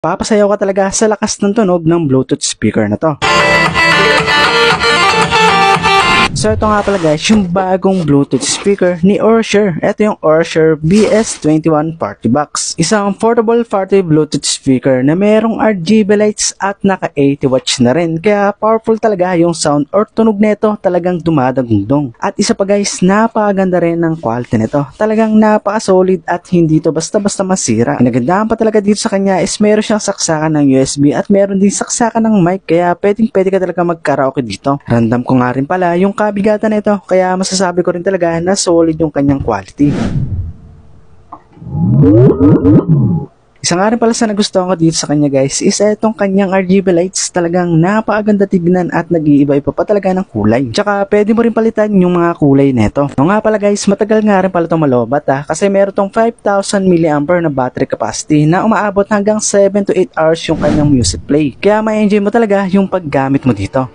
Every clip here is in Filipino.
Papasayaw ka talaga sa lakas ng tunog ng Bluetooth speaker na to. So ito nga pala guys, yung bagong Bluetooth speaker ni Orsher. Ito yung Orsher BS21 Party Box. Isang portable party Bluetooth speaker na merong RGB lights at naka 80 watts na rin. Kaya powerful talaga yung sound or tunog nito, talagang dumadagundong. At isa pa guys, napakaganda rin ng quality nito. Talagang napaka-solid at hindi to basta-basta masira. Nagandahan pa talaga dito sa kanya is meron siyang saksakan ng USB at meron din saksakan ng mic. Kaya pwede ka talaga mag-karaoke dito. Random ko nga rin pala yung kabigatan nito, kaya masasabi ko rin talaga na solid yung kanyang quality. Isa nga rin pala sa nagustuhan ko dito sa kanya guys is itong kanyang RGB lights. Talagang napakaganda tignan at nag-iiba-iba pa talaga ng kulay. Tsaka pwede mo rin palitan yung mga kulay neto. O nga pala guys, matagal nga rin pala itong malobat kasi meron tong 5,000 mAh na battery capacity na umaabot hanggang 7 to 8 hours yung kanyang music play. Kaya ma-enjoy mo talaga yung paggamit mo dito.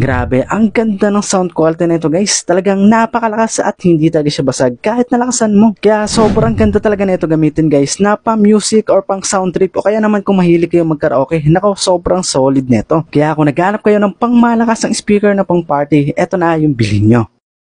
Grabe, ang ganda ng sound quality nito guys. Talagang napakalakas at hindi talaga siya basag kahit nalakasan mo. Kaya sobrang ganda talaga nito gamitin guys na pa music or pang sound trip o kaya naman kung mahilig kayo mag-karaoke. Nako, sobrang solid nito. Kaya kung naghanap kayo ng pang malakas ng speaker na pang party, eto na yung bilhin nyo.